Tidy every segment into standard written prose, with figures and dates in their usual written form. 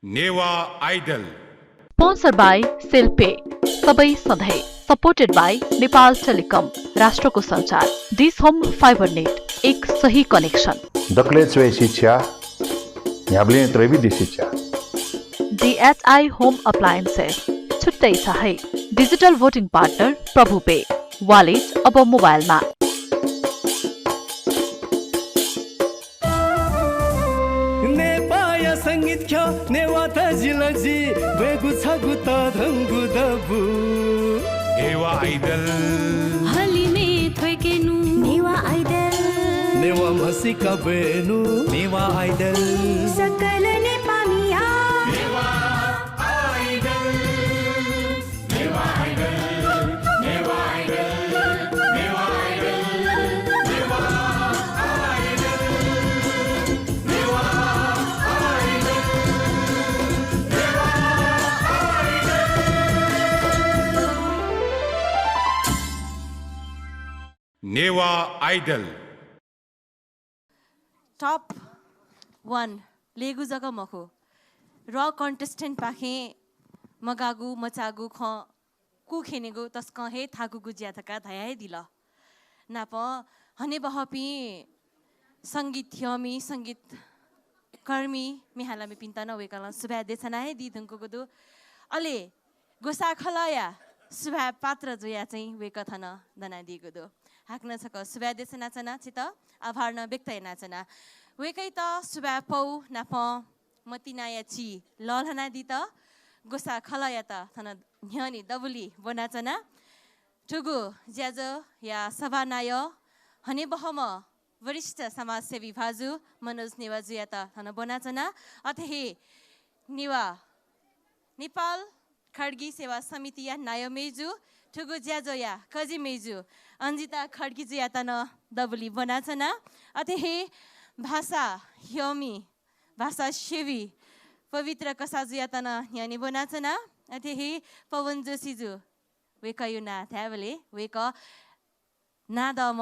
Newa idol sponsor by सेल्पे सबै सधैँ supported by Nepal telecom राष्ट्रको सञ्चार डिस होम फाइबर नेट एक सही कनेक्सन दक्लेचवे शिक्षा ह्याब्ले त्रैविधि शिक्षा DHI होम अप्लायन्सेस छुट्टै छ है डिजिटल भोटिङ पार्टनर प्रभु पे वालेट अब मोबाइलमा संगीत ख्या नेवा तजिलजी बेगु छगु त धंगु दबु नेवा आइदल हलिमे थोकेनु नेवा आइदल नेवा मसिका बेनु नेवा आइदल सकल नेपामिया Newa idol Newa idol Newa idol Newa idol Newa Newa idol top 1 लेगु जग मखो र कन्टेस्टेन्ट पाखे मगागु मचागु ख कु खेनेगु तस्क हे थागुगु ज्याथका धयाय दिल नाप हने बहपि संगीत थ्यमी संगीत कर्मी मिहालामी पिन्ता न वेकला सुभा देछनाय दि धंको गुदु अले गोसा खलाया सुभा पात्र जोया चाहिँ वेकथन दना दिगुदु हाक्न छक सुभा देछना चना चित आभार न व्यक्त नाचना वेकै त सुभा पौ नाप मतिनाया ची ललहना दि त गोसा खलाया त थन न्यनी दबुली बनाचना ठुगु ज्याज या सभानाय हने बहम वरिष्ठ समाजसेवी भाजु मनोज नेवा जुया त थन बनाचना अथहे नेवा नेपाल खड्गी सेवा समिति या नायमेजु ठुगु ज्याजोया कजी मेजु अन्जिता खड्गी जुया त न दबुली बनाचना अथहे भाषा ह्यमी भाषा सेवी पवित्र कसा जुया त न यानी बनाचना अथहे पवन जोशीजु वेकयु ना थ्यावले वेक नादम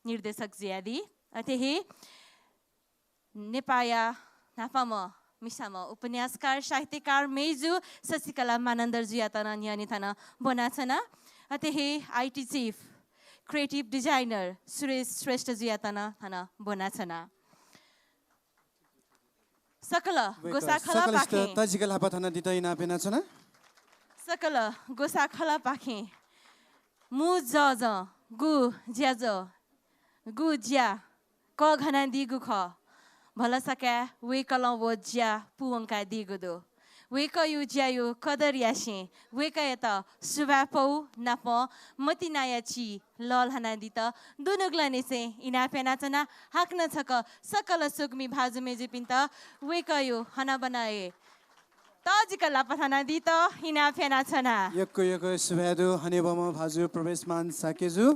निर्देशक ज्यादी अथहे नेपाया नापाम मिसाम उपन्यासकार साहित्यकार मेजु शशिकला मानन्दर जुया त न यानी थन बनाचना अथहे IT chief creative designer Suresh Shrestha जुया त न थन बनाचना सकल गोसा खला पाखे तजिकल हापा थना दितै ना पेनाचना सकल गोसा खला पाखे मु ज गु ज्याज गु ज्या क घना दिगु ख भला सका वे कल वो ज्या पुवंका दिगुदो वे कयु ज्यायु कदर यासे वे कयत सुभा पौ नाप मतिनाया ची लल हना दित दुनुगलने से इना पेनाचना हाक्न छक सकल सुगमी भाजु मेजु पिन्त वे कयु हना बनाए तजिकला पथना दित इना पेनाचना यक्को सुभादु हने बम भाजु प्रवेशमान साकेजु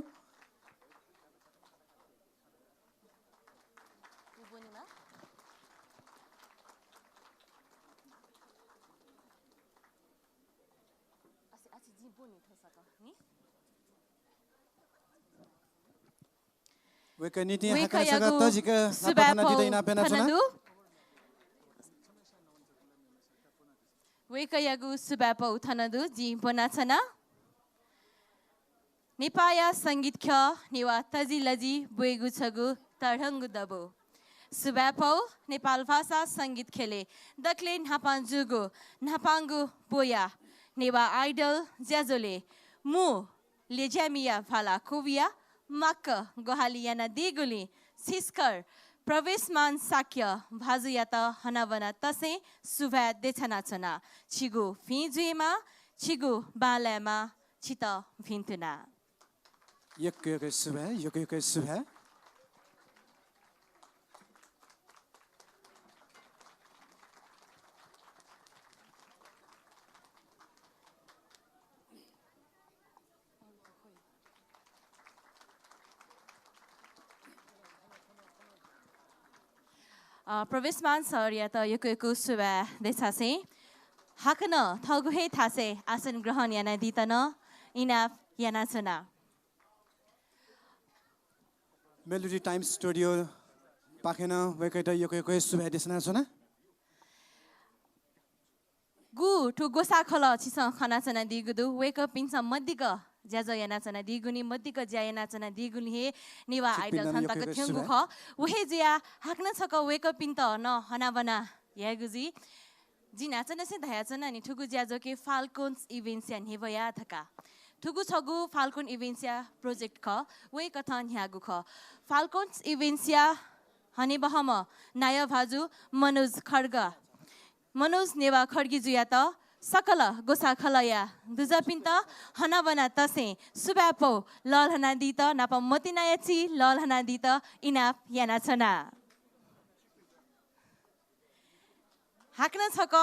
वेका नीति हाक्न छक तजिक लापथना दितै ना पेनाचना वेकयागु सुबापौ थनदु जी बनाचना नेपाया संगीत ख नेवा तजी लजी बुएगु छगु तढंगु दबो सुबापौ नेपाल भाषा संगीत खेले दक्ले नापाञ्जुगु नापाङ्गु बोया नेवा आइडल ज्याजोले मु लेज्यामिया फाला कुविया मक्क गोहालियाना दिगुली सिस्कर प्रवेशमान साक्य भाजुया त हनावना तसे सुभा देछनाचना छिगु फिजुएमा छिगु बालामा छित भिन्तुना यक्को सुभा प्रवेशमान सर या त यको सुभा देछासे हाकन थगु हे थासे आसन ग्रहण याना दितन इना याना चना मेलोडी टाइम स्टुडियो पाखेन वेकैटा यको सुभा देछना छना 구 투 고사 컬러 치성 하나서나 디구도 웨이크업 인사 머디가 자저 야나서나 디구니 머디가 자야나서나 디구니 해 니와 아이돌 산타가 튕구커 우헤지야 학나 서거 웨이크업 인터 너 하나바나 야구지 지나서나 세다야서나 니 투구 자저게 falcons eventsia हेबया थका थुगु छगु falcon eventsia project ख वे कथन ह्यागु ख falcons eventsia हने बहम नाय भाजु मनोज नेवा खड्गी जुया त सकल गोसा खलया दुजा पिन्त हना बना तसे सुबापो लल हना दी त नाप मतिनायची लल हना दी त इनाप याना छना हाक्न छक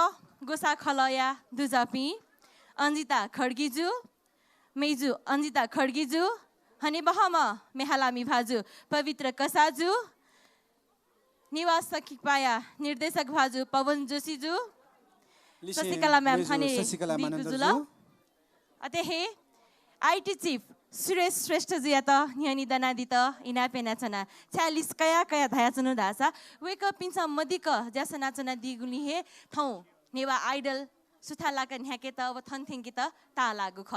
गोसा खलया दुजापी अन्जिता खड्गीजु मेजु अन्जिता खड्गीजु हने बहम मेहलामी भाजु पवित्र कसाजु निवास सखिपाया निर्देशक भाजु पवन जोशीजु शशिकला म्याम खाने दिजुला अते हे आईटी चीफ सुरेश श्रेष्ठ जुया त न्यानी दनादि त इना पेना छना 40 कया धाया चनु धासा वेक पिन्छ मदिक ज्यासना चना दिगुली हे थौ नेवा आइडल सुथाला क न्याके त अब थन्थेंगी त ता लागु ख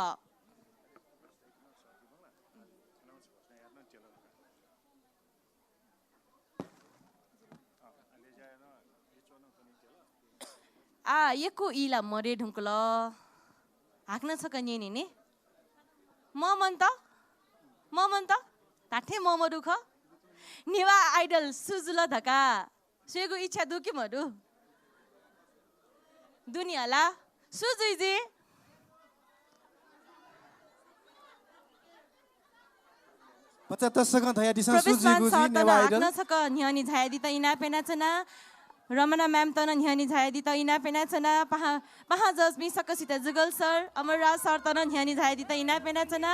यको इला मरे ढुङ्कल हाक्न छ कन्या नि म मन त ताठे म दुख नेवा आइडल सुजुल धका सेगु इच्छा दुखी मरु दुनियाला सुजुइजे 75 सेकन्ड थया दिस सुजुगु जी नेवा आइडल हाक्न छ क न्यानी झाया दिता इना पेना छना रमना म्याम तन न्यानी झाया दिता इना पेना छना पहा जसमी सकसित जुगल सर अमरराज सर तन न्यानी झाया दिता इना पेना छना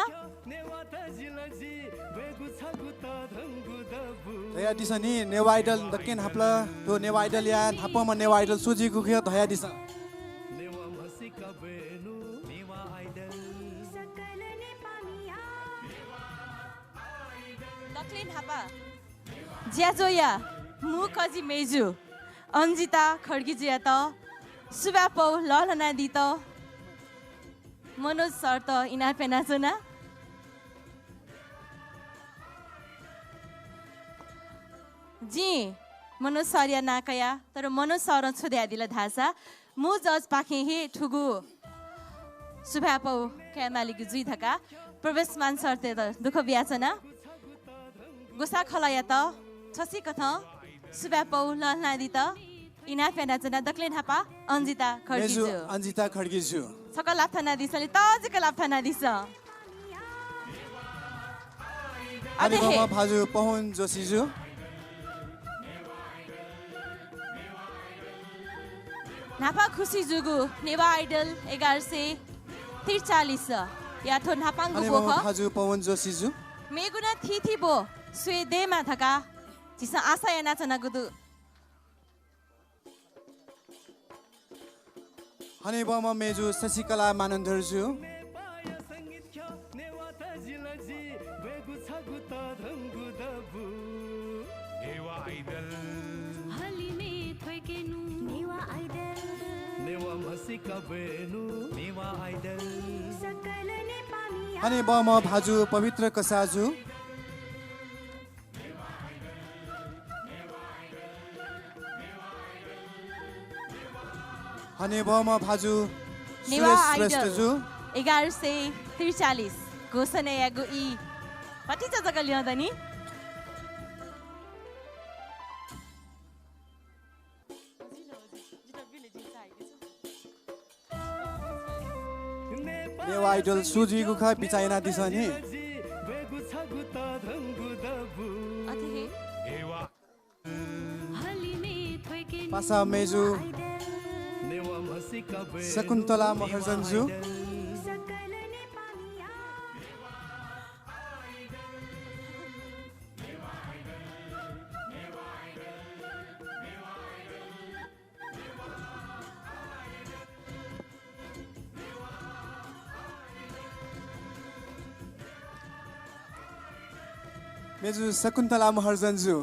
थया दिस नि नेवा आइडल दकेन हप्ला तो नेवा आइडल या थापम नेवा आइडल सुजुगु ख थया दिस लक्लिन हापा ज्याजोया मुखजी मेजु अन्जिता खड्गी जिया त सुबापौ ललना दी त मनोज सर त इना पेना छना जी मनोज सर या नाकया तर मनोज सर छोद्या दिला धासा मु जज पाखे हे ठुगु सुबापौ क्यामालिगु जुइ थका प्रवेशमान सर ते त दुख बियाछना गोसा खलया त छसी कथ सुबापौ ललना दी त इना पेना जना दक्लेन हापा अन्जिता खड्गीजु सकल लाथना दिसले तजिक लाथना दिस अनि म भाजु पहुन जोशीजु नापा खुसी जुगु नेवा आइडल 1143 या थो नापांगु अनि बोख म भाजु पवन जोशीजु मेगुना थिथि बो स्वेदेमा थका जिस आशा या नाचना गुदु अनि बम मेजु शशिकला मानन्दरजु नेवा आइडल हलिमे थोइकेनु नेवा आइडल नेवा आइडल सकल नेपाली अनि बम भाजु पवित्र कसाजु अनि बम भाजु नेवा सुरेश आइडल श्रेष्ठजु 1143 घोषणा यागु इ पति जगा ल्याउँदा नि नेवा आइडल सुजुगु खा बिचाइना दिस नि नेवा हलिमे थोइकेनु पासा मेजु शकुन्तला महर्जनजु सकल नेपाली मेजु शकुन्तला महर्जनजु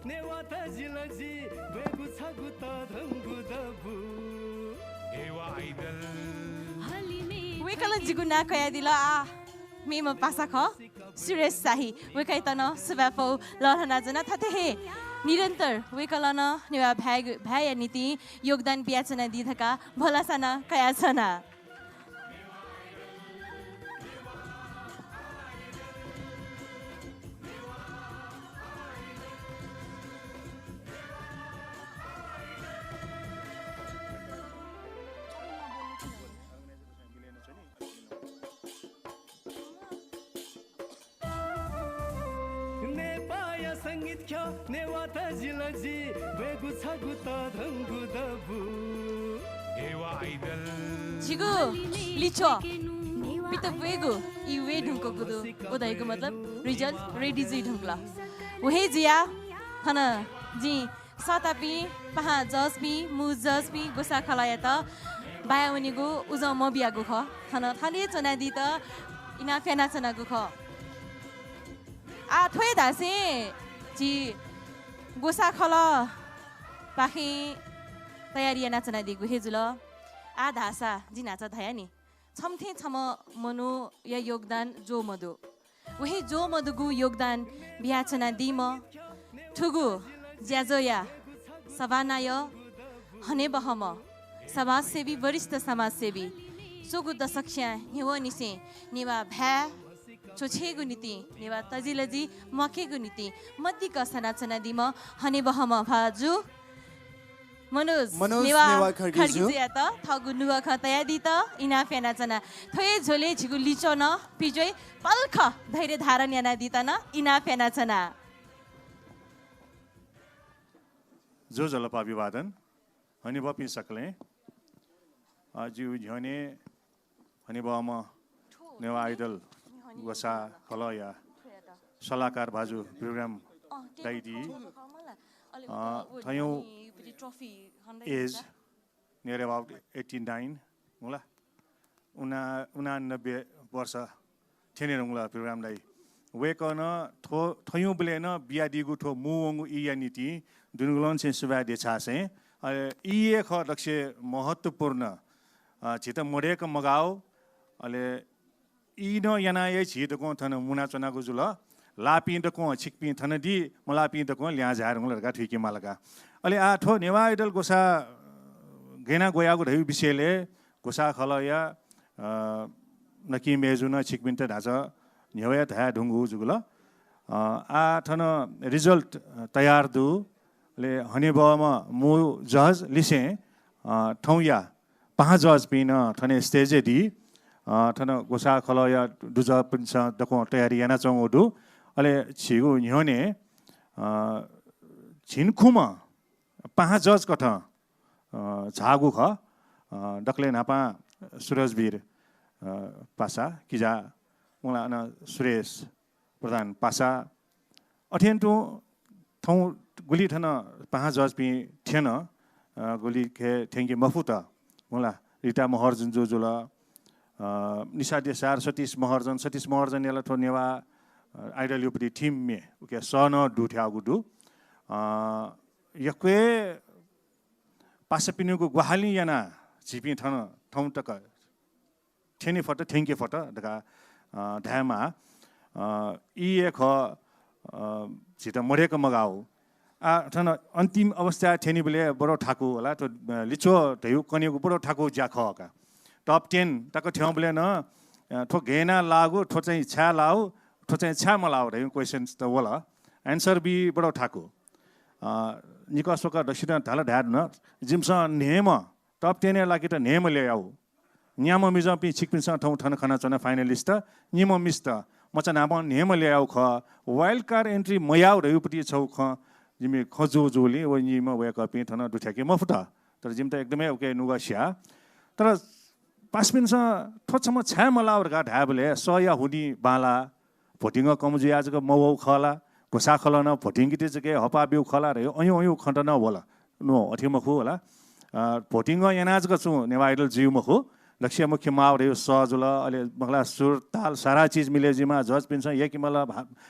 नेवा त जिलजी बेगु छगु त धंगु दबु नेवा आइदल वेकलन जिगुना कया दिला मेमा पासा ख सुरेश शाही वेकाइ तन सुबाफो लहना जना थाते हे निरन्तर वेकलन नेवा भाइ नीति योगदान बियाचना दिधका भलासना कया छना संगीत ख्या नेवा त जिलजी बेगु छगु त धंगु दबु नेवा आइदल जिगु लिचो पित वेगु इ वे ढुंको गुदु ओदाइको मतलब रिजल्ट रेडी जी ढुंगला वहे जिया हन जी सतापी पहा जसपी मु जसपी गोसा खलाया त बाया उनीगु उज म बियागु ख हन थाले चना दि त इना फेना चनागु ख थोय दासे जी गोसा खल पाखे तयारी नाचना दिगु हेजुल धासा जी नाच धया नि छमथे छम मनु या योगदान जो मधु वही जो मधुगु योगदान बियाचना दिम ठुगु ज्याजोया सभानाय हने बहम समाजसेवी वरिष्ठ समाजसेवी सुगु दशक्ष्या हिव निसे नेवा भ्या छोछेगु नीति नेवा तजिलजी मखेगु नीति मद्दी कसना चना दिम हने बहम भाजु मनोज नेवा खर्गिजु या त थगु नुवा खतया दि त इना फेना चना थोय झोले झिगु लिचो न पिजोय पल्ख धैर्य धारण याना दि त न इना फेना चना जो जलपा विवादन हनी बपि सकले आजु झने हनी बम नेवा आइदल गोसा खलया सलाहकार भाजु प्रोग्राम दाइदी थयौ एज नियर अबाउट 89 मुला 89 वर्ष थेने रंगला प्रोग्राम दाइ वेकन थयौ ब्लेन बियादिगु थो मुवंगु इयानिति दुनुगलन से सुबा देछासे इए ख दक्ष महत्वपूर्ण छित मोडेक मगाओ अले इनो यनाये छितको थन मुना चनाको जुल लापि दको छिकपि थन दि मलापि दको ल्या झार लड़का ठिकी मालका अले आठो नेवा आइडल गोसा गेना गोयागु धै विषयले गोसा खलया नकि मेजुन छिकपिन त ढाचा न्यवया धा ढुंगु जुगुल थन रिजल्ट तयार दु ले हने बमा मु जज लिसे ठौया पाँच जज पिन थने स्टेज दि थन गोसा खलया दुज पिन्छ दको तयारी याना चंगोदु अले छिगु न्योने छिनखुमा पाँच जज कथ झागु ख दक्ले नापा सुरजवीर पासा किजा उला न सुरेश प्रधान पासा अठेन्टु थौ गुली थन पाँच जज पि थिएन गुली खे थेंगे मफुत मुला रिटा महर्जन जो जुल निशा देसार सतीश महर्जन याला थो नेवा आइडल युपति टीम में उके सन दुथ्या गुदु यक्वे पासपिनुको गुहाली याना छिपि थन थौ तक थेनी फट थेंगे फट दका धामा इ ख छित मरेको मगाऊ थन अन्तिम अवस्था थेनी बेले बडो ठाकु होला त लिचो धयु कनिको बडो ठाकु ज्या खका टप 10 तक ठ्याउ बेले न थो घेना लागु थो चाहिँ छा लाउ थो चाहिँ छा मलाउ धयु क्वेशन्स त होला आन्सर बी बडो ठाकु निकसोक दक्षिण ढाल ढाड न जिमस नेम टप 10 लागि त नेम ल्याउ न्याम मिज पि छिकपिनस ठौ ठन खना चना फाइनलिस्ट निम मिस्त मचा नाम नेम ल्याउ ख वाइल्ड कार्ड एन्ट्री मयाउ रयुपति छौ ख जिमी खजु जोली व निम वे कपि थन दुठ्याके मफुटा तर जिम त एकदमै ओके नुगासिया तर पासपिनस थोचम छ्या मलाउ गा ढाबले सया हुनी बाला भोटिङ कमजु आजको मवौ खला घोसा खलन भोटिङ किते जके हपा बिउ खला रे अयु खण्ड न होला नो अथिमखु होला भोटिङ यनाजको छु नेवा आइडल जिउ मखु लक्ष्य मुख्य माव रे सजुल अले मगला सुर ताल सारा चीज मिले जिमा जज पिन्छ यकि मला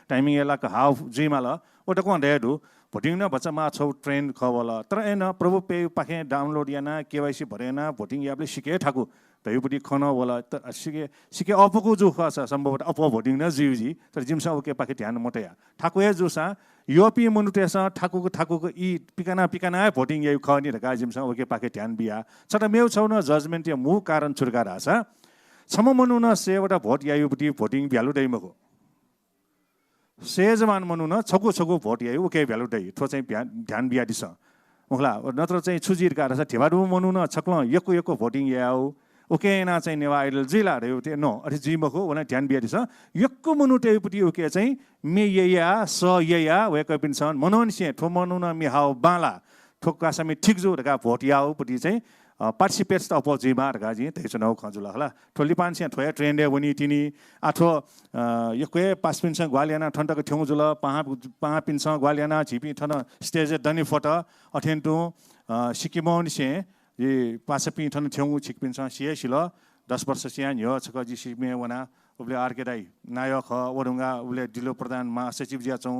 टाइमिङ एला क हाउ जिमा ल ओटा कोन रेडु भोटिङ न बच्चा मा छौ ट्रेन खवला तर एन प्रभु पे पाखे डाउनलोड याना केवाईसी भरेना भोटिङ याबले सिके ठाकु तयुपटी खन वाला त सिके अपको जो खस सम्भवत अप भोटिङ न जिउजी तर जिमसा ओके पाखे ध्यान मटया ठाकु ए जोसा योपी मनुटेसा ठाकुको ई पिकाना भोटिङ यु खनि ढका जिमसा ओके पाखे ध्यान बिया छटा मेउ छौ न जजमेन्ट या मु कारण छुर्का रासा छम मनु न Sewta vote यायुपटी voting value दैमको सेजमान Manu न छगु भोट यायु ओके भ्यालु दै थो चाहिँ ध्यान बिया दिस मुखला नत्र चाहिँ छुजिर का रासा ठेबाडु मनु न छक्ल यको भोटिङ याउ ओके ना चाहिँ नेवा आइडल जिला रे ते नो अरे जिमको वना ध्यान बिया दिस यक्को मनु टेपुटी ओके चाहिँ मे यया स यया वेक पिनसन मनोन से थो मनु न मिहाउ बाला ठोक्का समे ठीक जो ढका भोट याउ पुटी चाहिँ पार्टिसिपेट्स अप जिमा ढका जि ते चुनाव खजुला हला ठोली पानसे ठोया ट्रेन्डे वनी तिनी आठो यक्वे पास पिनसन ग्वालियाना ठन्टको ठेउ जुल पहा पिनसन ग्वालियाना झिपी ठन स्टेज दनी फोटो अथेन्टु सिकिमौन से ये पासपी ठन ठेउ छिकपिनसन सिए सिल 10 वर्ष सियान यो छक जी सिमे वना उबले आरके दाई नायक ह वडुंगा उबले दिलो प्रधान मा सचिव जिया छौ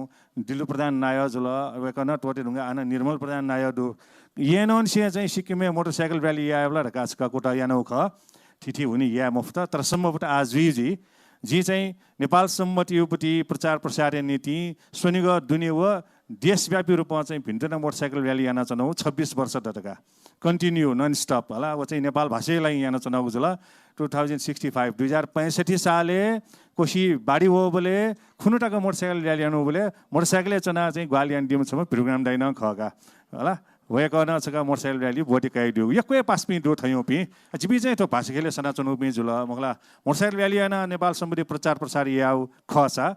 दिलो प्रधान नाय जुल वेकन टोटे ढुंगा आना निर्मल प्रधान नाय दु येनन से चाहिँ सिक्किमे मोटरसाइकल र्याली याबला ढकासका कोटा यानौ ख थिथि हुनी या मुफ्त तर सम्मबाट आज जी चाहिँ नेपाल सम्मति उपति प्रचार प्रसार नीति स्वनिग दुनिया व देशव्यापी रूपमा चाहिँ भिन्टना मोटरसाइकल र्याली याना चनाउ 26 वर्ष दटका कन्टिन्यू नन स्टप होला व चाहिँ नेपाल भाषालाई याना चनाउ जुल 2065 साले कोशी बाडी हो बोले खुनुटाको मोटरसाइकल र्याली यानु बोले मोटरसाइकल चना चाहिँ ग्वालियन दिमसम्म प्रोग्राम दैन खगा होला भएको न छका मोटरसाइकल र्याली बोटी काइदियो यक्वे पासपी दो थयौ पि जिबी चाहिँ तो भाषाखेले सना चनु पि जुल मगला मोटरसाइकल र्याली याना नेपाल सम्बन्धी प्रचार प्रसार याउ खसा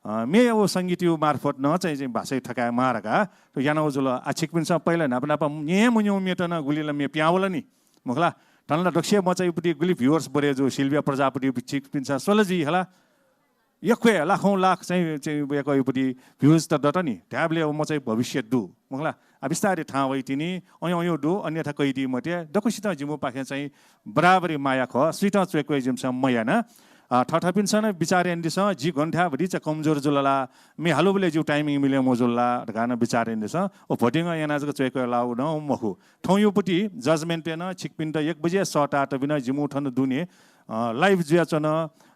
मे ओ संगीत यु मार्फत न चाहिँ भाषा ठका मारका तो यानौ जुल आछिक पिन सब पहिला नाप नाप ये मुन्यौ मेटन गुलीला मे प्यावला नि मगला तनला दक्ष्य म चाहिँ पुटी गुली भ्युअर्स बरे जो सिल्भिया प्रजापति छिक पिन सोलजी हला यक्वे लाखौं लाख चाहिँ यकोपटी भ्युज त दट नि ट्याबले म चाहिँ भविष्य दु मगला बिस्तारै ठाउँ वइ तिनी अयो दु अन्यथा कैदी मते दकुसित जिमु पाखे चाहिँ बराबरी माया ख स्वीट चेक्वे जिमस मयाना ठठपिनसन विचार एन्दिस जी घन्टा भरि चाहिँ कमजोर जुलला मे हालुबले जिउ टाइमिङ मिले मोजुल्ला गाना विचार एन्दिस ओ भोटिङ यानाजको चेक लाउ न मखु ठौयुपटी जजमेन्ट न छिकपिन त 1 बजे सटा त बिना जिमु ठन दुने लाइभ जुयाचन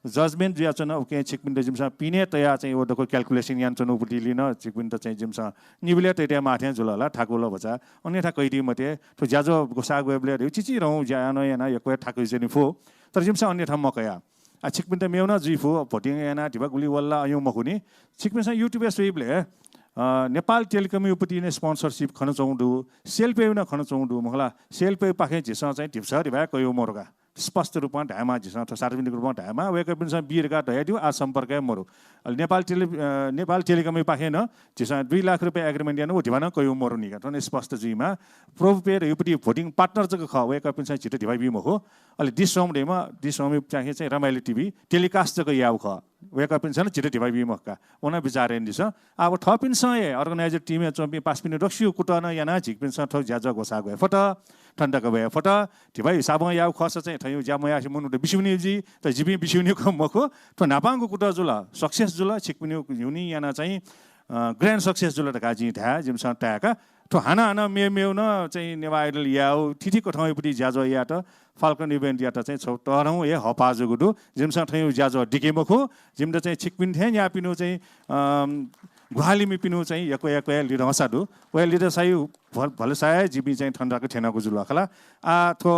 जजमेन्ट जुयाचन ओके छिकपिन त जिमसा पिने तया चाहिँ ओडको क्याल्कुलेसन यान चनुपटी लिन छिकपिन त चाहिँ जिमसा निबिले तया माथे जुलला ठाकुल भचा अन्यथा कैदी मते तो ज्याजो गोसा वेबले चिची रहौ ज्यानो याना यक्वे ठाकु जनि फो तर जिमसा अन्यथा मकया छिकपिन त मेउना जुइफो भोटिङ याना ढिबा गुली वल्ला अयौ मखुनी छिकपिन युट्युब स्वेबले नेपाल टेलिकम उपति ने स्पोन्सरशिप खन चौडु सेल पे न खन चौडु मखला सेल पे पाखे झिसा चाहिँ टिप्सा रिभा कयो मोरगा स्पष्ट रूपमा ढामा झिसा अथवा सार्वजनिक रूपमा ढामा वेक पिनसा बिरका ढयादिउ आ सम्पर्क मोरु नेपाल टेलिकम पाखे न झिसा 2 लाख रुपैयाँ एग्रीमेन्ट यानु ढिबा न कयो मोरु निका तने स्पष्ट जुइमा प्रोपेयर उपति भोटिङ पार्टनर जक ख वेक पिनसा छिटो ढिबा बि मखो अलि दिसोम डेमा दिसोम चाहिँ चाहिँ रमाइलो टिभी टेलिकास्ट जक याउ ख वेक पिनसा छिटो ढिबा बि मक्का ओना विचार एन्दिस अब थपिनसा ए अर्गनाइजर टिम चम्पी 5 मिनेट रक्सियो कुटन याना झिकपिनसा ठो ज्याज गोसा गए फट ठण्डाको भए फट ढिबा हिसाब याउ खस चाहिँ थयु ज्यामया मुनु बिसुनी जी त जिबी बिसुनी को मखो त नापाङको कुटा जुल सक्सेस जुल छिकपिनी हुनी याना चाहिँ ग्रान्ड सक्सेस जुल ढका जी ध्या जिमसा ट्याका तो हाना मेउ न चाहिँ नेवा आइडल याउ थिथिको ठाउँपट्टि ज्याजो या त फाल्कन इभेन्ट या त चाहिँ छौ तरौँ ए हपाजो गुडु जिमसा ठयु ज्याजो डिकेमखो जिम त चाहिँ छिकपिन थे या पिनु चाहिँ गुहालिमी पिनु चाहिँ यको लिड हसादु वे लिड साइ भले साय जिबी चाहिँ ठण्डाको ठेनाको जुल खला आ थो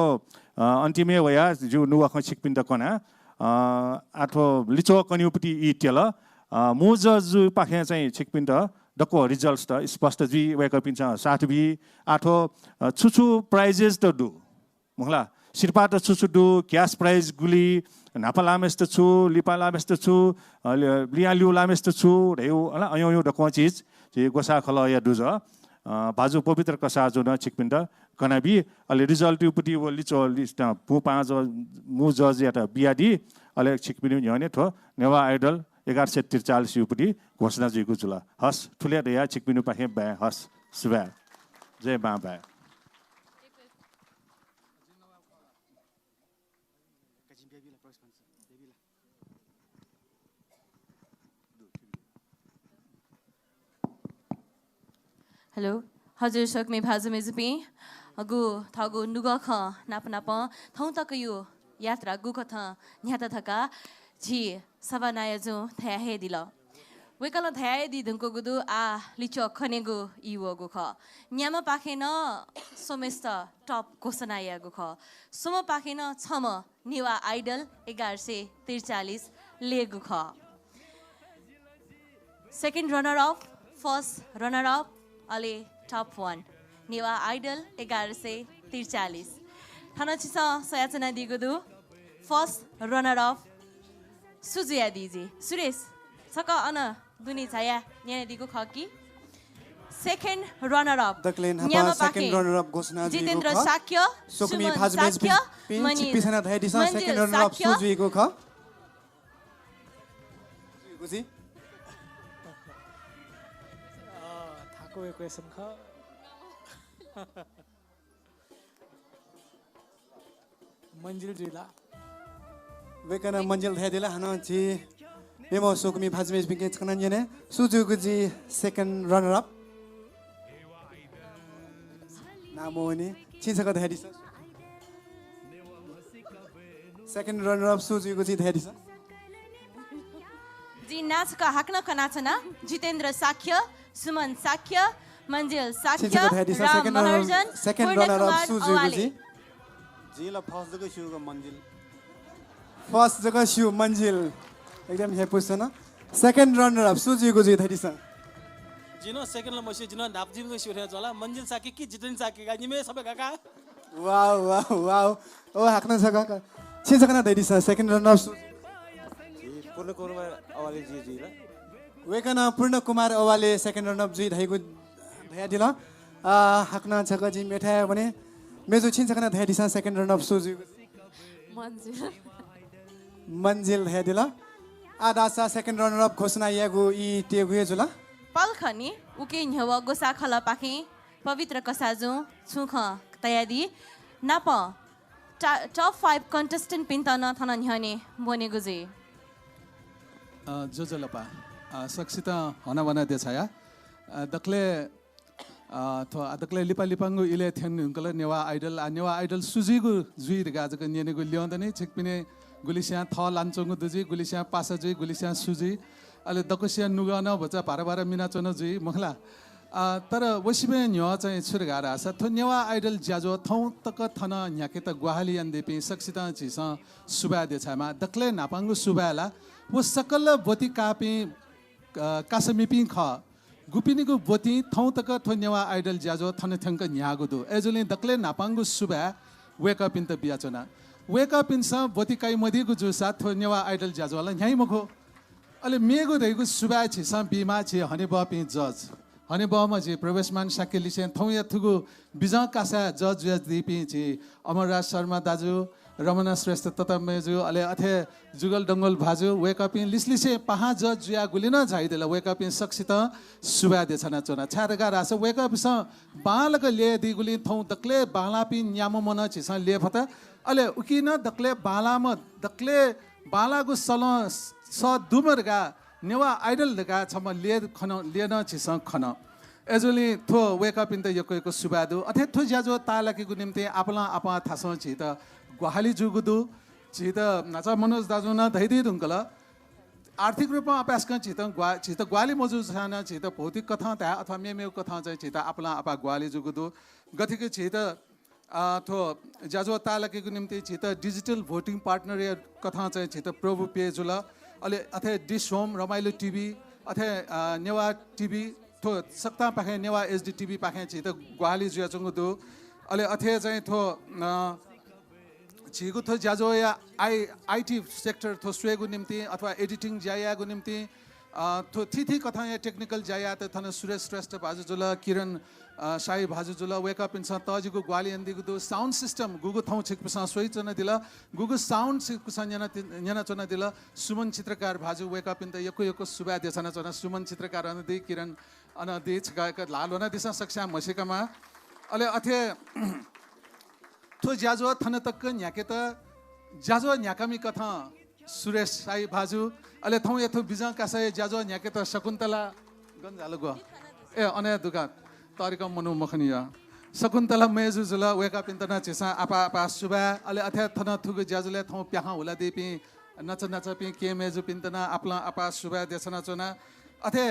अन्तिमे वया जु नुवा ख छिकपिन त कना आठो लिचो कन्युपट्टि इ तेल मुज जु पाखे चाहिँ छिकपिन त डको रिजल्ट्स त स्पष्ट जी वेक पिन्छ 60 बी आठो छुछु प्राइजेस त दु मुखला सिरपा त छुछु दु क्याश प्राइज गुली नापा लामेस त छु लिपा लामेस त छु लियालिउ लामेस त छु रेउ अला अयो डको चीज जे गोसा खल या दुज बाजु पवित्र कसा जो न छिकपिन त कनाबी अलि रिजल्ट उपति वो लिचो लिस्ट पु 5 मु जज या त बियाडी अलि छिकपिन न्यने थो नेवा आइडल 1143 उपति घोषणा जुइको जुल हस ठुले या छिकपिनु पाखे बा हस सुबा जय बाबा हेलो हजुर सक्मे भाजु मेजुपी अगु थगु नुगा ख नाप नाप थौ तक यो यात्रा गु कथ न्याता थका झी सभा नायजु थया हे दिल वेकल थया दि धुनको गुदु आ लिचो खनेगु इवगु ख न्यामा पाखेन सोमेस्त टप घोषणायगु ख सोम पाखेन छम नेवा आइडल 1143 लेगु ख second runner up first runner up अले टप 1 नेवा आइडल 1143 थाना छिस सयाचना दिगुदु फर्स्ट रनर अफ सुजुया दिजी सुरेश सक अन दुनी छाया न्याने दिगु खकी सेकेन्ड रनर अफ दक्लेन न्यामा हपा पाखे सेकेन्ड रनर अप घोषणा जितेन्द्र साक्य सोकमी सुमन फाजमेज साक्य पिन चिपिसना धाइदिस सेकेन्ड रनर अप साक्य सुजुइको ख गुजी थाको क्वेसन ख मंजिल जिला वेकना मंजिल धाइदिला हन जी मेमो सोकमी फाजमेज पिन छकना जने सुजुको जी सेकेन्ड रनर अप नामोनी छिसक धाइदिस सेकेन्ड रनर अप सुजुको जी धाइदिस जी नाचका हाक्न कनाचना जितेन्द्र साक्य सुमन साक्य मंजिल साक्य छिसक धाइदिस राम महर्जन सेकेन्ड पूर्ण रनर अप कुमार सुजुको अवाले जी जिला फर्स्ट जगह सुरुको मन्जिल फर्स्ट जगह शिव मंजिल एकदम हे पुछन सेकेन्ड रनर अप सुजुको जी धाइदिस जिनो सेकेन्ड ल मसे जिनो नापजिम को सिउरे जला मंजिल साके कि जितेन साके गा निमे सबै काका वाव वाव वाव ओ हाक्न छ काका छिसकना धाइदिस सेकेन्ड रनर अप पूर्ण कुमार अवाले जी जिला वेकना पूर्ण कुमार अवाले सेकेन्ड रन अप जी धाइको धाया दिल हाक्न छक जी मेठा भने मेजो छिन्सकना धाया दिस सेकेन्ड रन अप सुजु मंजिल धाया दिल आदासा सेकेन्ड रनर अप घोषणा यागु ई टेगु जुला पलखनी उके न्हव गोसा खला पाखे पवित्र कसाजु छुख तयारी नाप टप 5 कन्टेस्टेन्ट पिन्तन थन न्हने बनेगु जे जो लपा सक्षित हना बना दे छाया दक्ले दक्ले लिपा लिपांगु इले थेन हुनकल नेवा आइडल सुजिगु जुइ गाजको नेनेगु ल्याउँदै छिकपिने गुलिस्या थ लान्छोंगु दुजी गुलिस्या पासा जुइ गुलिस्या सुजी अले दकसिया नुगान भचा भारा मिना चन जुइ मखला तर वसिबे न्य चाहिँ छुरगार आसा थो नेवा आइडल ज्याजो थौ तक थन न्याके त ग्वाहाली अन्देपि सक्षित छिस सुबा दे छामा दक्ले नापांगु सुबाला वो सकल बोती कापी कासमिपि ख गुपिनीको बोती थौ तक थो नेवा आइडल ज्याजो थन थंक न्यागु दु एजुले दक्ले नापांगु सुबा वेक अप इन त बियाचना वेक अप इन स बोती काई मदिगु जु साथ थो नेवा आइडल ज्याजो ला न्याइ मखो अले मेगु दैगु सुबा छि स बिमा छि हने बपि जज हने बम छि प्रवेशमान साकेली से थौ या थुगु बिजा कासा जज दिपि छि अमरराज शर्मा दाजु रमना श्रेष्ठ ततमेजु अले अथे जुगल डंगल भाजु वेक अप इन लिसलिसे पहा जज जुया गुलिन झाइदेला वेक अप इन सक्षित सुबा देछना चोना छारगा रास वेक अप स बालक ले दिगुलि थौ दक्ले बालापि न्याम मन छि स ले फत अले उकिन दक्ले बालाम दक्ले बालागु सल स दुमरगा नेवा आइडल दगा छम ले खन लेन छि स खन एजुली थो वेक अप इन त यको सुबादु अथे थो ज्याजो तालकेगु निम्ति आपला आपा थास छि त ग्वाहाली जुगुदु छित नाचा मनोज दाजु न धैदि दुंकल आर्थिक रूपमा अभ्यास kan छित ग्वाली मजु छाना छित भौतिक कथा ता अथवा मेमेउ कथा चाहिँ छित आपला आपा ग्वाली जुगुदु गतिके छित थो ज्याजो तालकेको निम्ति छित डिजिटल भोटिङ पार्टनर कथा चाहिँ छित प्रभु पेजुल अले अथे डिश होम रमाइलो टिभी अथे नेवा टिभी थो सक्ता पाखे नेवा एचडी टिभी पाखे छित ग्वाली जुयाचुगुदु अले अथे चाहिँ थो छिगु थो ज्याजो या आईटी सेक्टर थो सुएगु निम्ति अथवा एडिटिङ ज्यायागु निम्ति थो थिथि कथा या टेक्निकल ज्याया त थन सुरेश श्रेष्ठ भाजु जुल किरण साई भाजु जुल वेक अप इन स तजिगु ग्वाली अन्दिगु दु साउन्ड सिस्टम गुगु थौ छिकपसा सोइ चन दिल गुगु साउन्ड छिकपसा न्याना चन दिल सुमन चित्रकार भाजु वेक अप इन त यको सुबा देछना चन सुमन चित्रकार अनदि किरण अनदि छगाका लालोना दिसा सक्ष्या मसिकामा अले अथे थो ज्याजो थन तक न्याके त ज्याजो न्याकामी कथा सुरेश साई भाजु अले थौ यथो बिजा कासय ज्याजो न्याके त शकुन्तला गन्जालो गो ए अने दुकान तरिका मनु मखनिया शकुन्तला मेजु जुल वेका पिन्तना छिसा आपा आपा सुबा अले अथे थन थुगु ज्याजुले थौ प्याहा होला देपि नच नच पि के मेजु पिन्तना आपला आपा सुबा देसना चोना अथे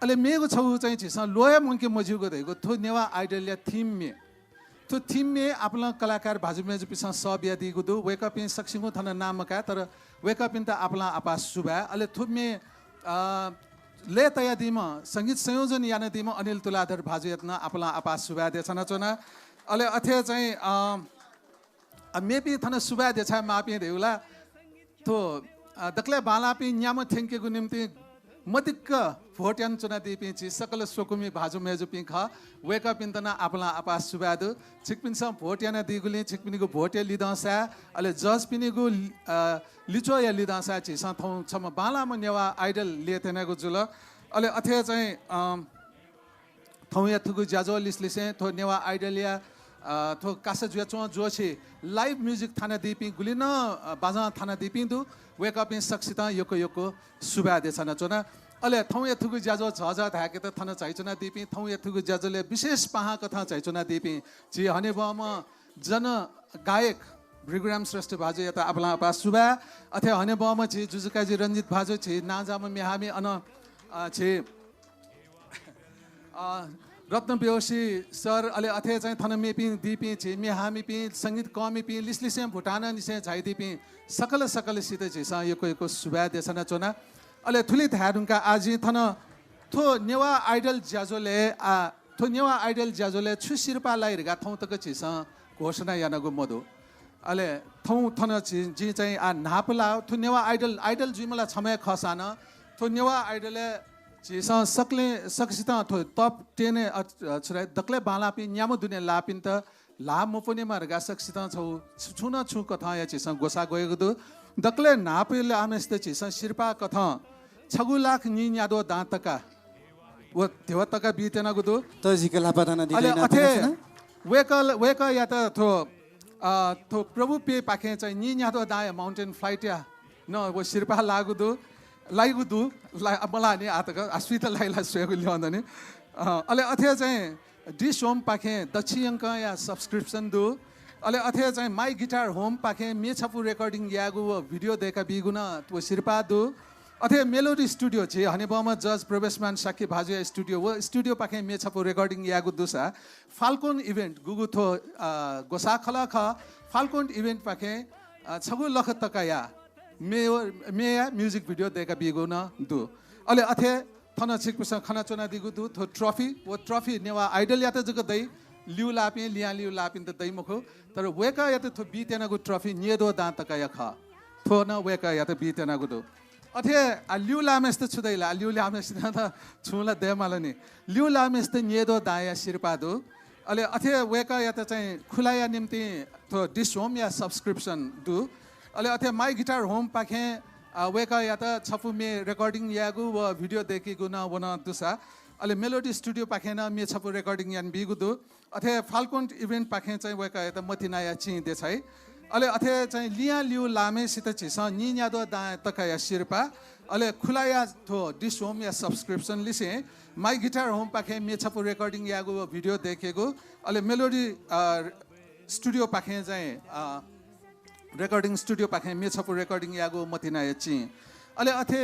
अले मेगु छौ चाहिँ छिसा लोया मंके मजुगु देगु थु नेवा आइडल थीम मे तो थीम में आपला कलाकार भाजु में जो पिसा सब या दी गुदु वेक अप इन सक्सिंगो थन नाम का तर वेक अप इन त आपला आपा सुबा अले थुप में ले तया दिम संगीत संयोजन याना दिम अनिल तुलाधर भाजु यत्न आपला आपा सुबा देछन चोना अले अथे चाहिँ मेपी थन सुबा देछा मापी देउला तो दक्ले बालापी न्याम थेंकेगु निम्ति मदिक्क भोट्यान चुना दिपि छि सकल सोकुमी भाजु मेजु पिंख वेका पिन्तना आपला आपा सुबादु छिकपिनस भोट्याना दिगुली छिकपिनिगु भोटे लिदसा अले जज पिनिगु लिचो या लिदसा छि स थौ छम बाला म नेवा आइडल लेतेनागु जुल अले अथे चाहिँ थौ या थुगु ज्याजो लिसलिसे थो नेवा आइडल या थो कासा जुया चो जोछि लाइभ म्युजिक थाना दिपि गुलिन बाजा थाना दिपि दु वेक अप इन सक्सिता योको योको सुबा देछन चोना अले थौ यथुगु ज्याजो झझ धाके त थन चाइचुना दिपि थौ यथुगु ज्याजोले विशेष पाहा कथा चाइचुना दिपि जी हने बम जन गायक भृगुराम श्रेष्ठ भाजु यता आपला आपा सुबा अथे हने बम छि जुजुकाजी रञ्जित भाजु छि नाजाम मेहामी अन छि रत्न बेहोसी सर अले अथे चाहिँ थन मेपि दिपि छि मेहामी पि संगीत कमी पि लिसलिसे भुटान निसे झाइ दिपि सकल सकल सित छि स योको योको सुबा देछन चोना अले थुली धारुङका आजि थन थो नेवा आइडल ज्याजोले थो नेवा आइडल ज्याजोले छु शिरपालाई गा थौ तक छि स घोषणा यानगु मदो अले थौ थन छि जी चाहिँ नापला थो नेवा आइडल आइडल जुइमला छमय खसान थो नेवा आइडलले छि स सकले सक्सिता थो टप 10 छ्रै दक्ले बालापि न्याम दुने लापिन त ला म पनि मार्गा सक्सिता छौ छुन छु कथा या छि स गोसा गएको दु दक्ले नापेले आमेस्ते छि स शिरपा कथा 6 लाख नि न्यादो दाँतका व देवतका बितेना गुदु त जिके लापदाना दिले ना अथे वेक या त थो प्रभु पे पाखे चाहिँ नि न्यादो दाय माउन्टेन फ्लाइट या न वो शिरपा लागुदु लाइगुदु मला नि आतक अस्वित लाइला सोगु ल्याउँदनी अले अथे चाहिँ डिस होम पाखे दक्षि अंक या सब्सक्रिप्सन दु अले अथे चाहिँ माई गिटार होम पाखे मेछापु रेकर्डिङ यागु भिडियो देका बिगुना तो शिरपा दु अथे मेलोडी स्टुडियो छि हने बम जज प्रवेशमान साकी भाजुया स्टुडियो वो स्टुडियो पाखे मेछापु रेकर्डिङ यागु दुसा फाल्कोन इभेन्ट गुगु थो गोसा खला ख फाल्कोन इभेन्ट पाखे 6 लाख तकाया मेया म्युजिक भिडियो देका बिगुना दु अले अथे थन छिकपिस खना चोना दिगु दु थो ट्रफी वो ट्रफी नेवा आइडल या त जग दै लिउ लापे लिया लिउ लापिन त दै मखो तर वेका या त थो बितेनागु ट्रफी नेदो दाँतका या ख थो न वेका या त बितेनागु दु अथे लिउ लामेस त छुदैला लिउ लामेस त छुला देमाला नि लिउ लामेस त नेदो दाया शिरपा दु अले अथे वेका या त चाहिँ खुलाया निम्ति थो डिस होम या सब्सक्रिप्सन दु अले अथे माई गिटार होम पाखे वेका या त छपु मे रेकर्डिङ यागु व भिडियो देखिगु न वन दुसा अले मेलोडी स्टुडियो पाखे न मे छपु रेकर्डिङ यान बिगु दु अथे फाल्कोन इभेन्ट पाखे चाहिँ वेका या त मथिना या छि देछै अले अथे चाहिँ लिया लिउ लामे सित छि स नि न्यादो दा तका या शिरपा अले खुलाया थो डिस होम या सब्सक्रिप्सन लिसे माई गिटार होम पाखे मे छपु रेकर्डिङ यागु व भिडियो देखेगु अले मेलोडी स्टुडियो पाखे चाहिँ रेकर्डिङ स्टुडियो पाखे मे छपु रेकर्डिङ यागु मथिना या छि अले अथे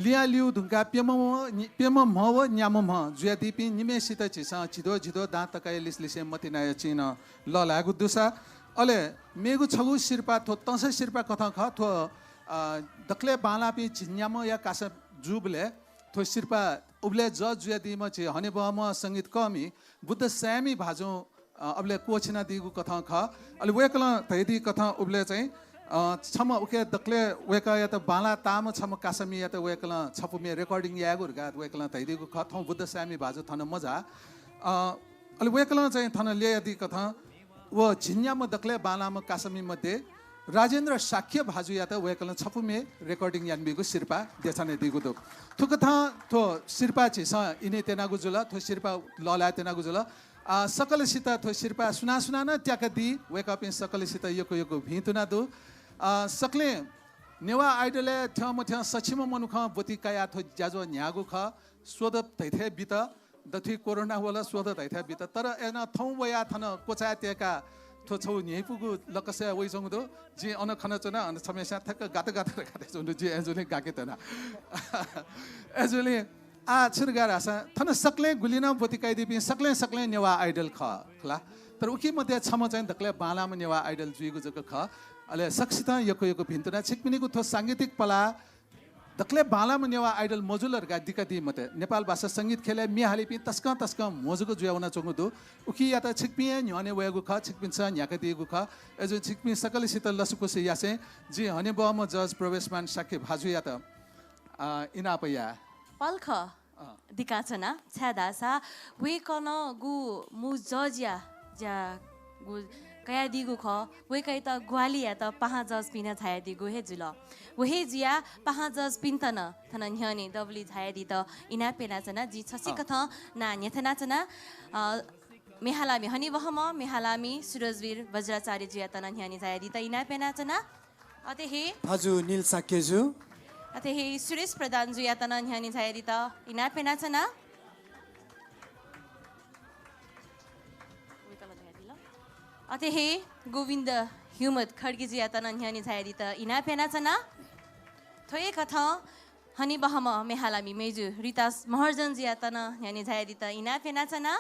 लिया लिउ धुंका पेम मव न्याम म जुया दिपि निमेसित छिस छिदो छिदो दाँत तकाय लिसलिसे मतिना या चिन ल लागु दुसा अले मेगु छगु शिरपा थो तस शिरपा कथा ख थो दक्ले बालापि छिन्याम या कासा जुबले थो शिरपा उबले ज जुया दिम छि हने बम संगीत कमी बुद्ध स्यामी भाजो अबले कोछिना दिगु कथा ख अले वेकला तैदी कथा उबले चाहिँ छम उके दक्ले वेका या त बाला ताम छम कासमी या त वेकला छपु मे रेकर्डिङ यागुर गा वेकला तैदिगु खथौ बुद्ध स्यामी भाजु थन मजा अले वेकला चाहिँ थन ले यदि कथा व झिन्याम दक्ले बालाम कासमी मध्ये राजेन्द्र साख्य भाजु या त वेकला छपु मे रेकर्डिङ यानबिगु शिरपा देछने दिगु दो थुक थ थो शिरपा छि स इने तेनागु जुल थो शिरपा लला तेनागु जुल सकल सित थो शिरपा सुना सुना न ट्याक दि वेक अप इन सकल सित यको यको भितुना दु सकले नेवा आइडले ठम ठम सचिम मनुख बोती काया थो ज्याजो न्यागु ख सोदप थैथे बित दथि कोरोना वाला सोध दैथा बित तर एना थौ वया थन कोचा तेका थो छौ न्याय पुगु लकसे वइ जंग दो जे अन खन चना अन समस्या थक गात गात गाते जंग जे एजुले गाके तना एजुले आ छिरगार आसा थन सकले गुलिना बोतिकाइ दिपि सकले नेवा आइडल खला तर उकी मध्ये छम चाहिँ दक्ले बालाम नेवा आइडल जुइगु जक ख अले सक्षिता यको भिन्तना छिकमिनिको थो सांगीतिक पला दक्ले बालाम नेवा आइडल मजुलर गा दिकति मते नेपाल भाषा संगीत खेले मिहाली पि तस्का मजुको जुयाउना चंगु दु उकी या त छिकपिए न्याने वयगु ख छिकपिन्छ न्याकतिगु ख एजु छिकपि सकल सित लसुको से यासे जी हने बम जज प्रवेशमान साके भाजु या त इना पया पल्ख दिकाचना छ्यादासा वे कन गु मु जजिया ज्या गु कया दिगु ख वे कै त ग्वाली या त पहा जज पिना छाया दिगु हे जुल वहे जिया पहा जज पिन्तन थन न्ह्यने दबली छाया दि त इना पेना चना जी छसी कथ ना न्यथना चना मेहालामी हनी वहम मेहालामी सुरजवीर वज्राचार्य जिया तन न्ह्यने छाया दि त इना पेना चना अते हे हजु नील साकेजु अते हे सुरेश प्रधान जुया तन न्ह्यने छाया दि त इना पेना चना अते हे गोविन्द ह्युमत खड्गी जिया तन न्ह्यने छाया दि त इना पेना चना थोए कथ हनी बहम मेहालामी मेजु रितास महर्जन जिया तन न्ह्यने छाया दि त इना पेना चना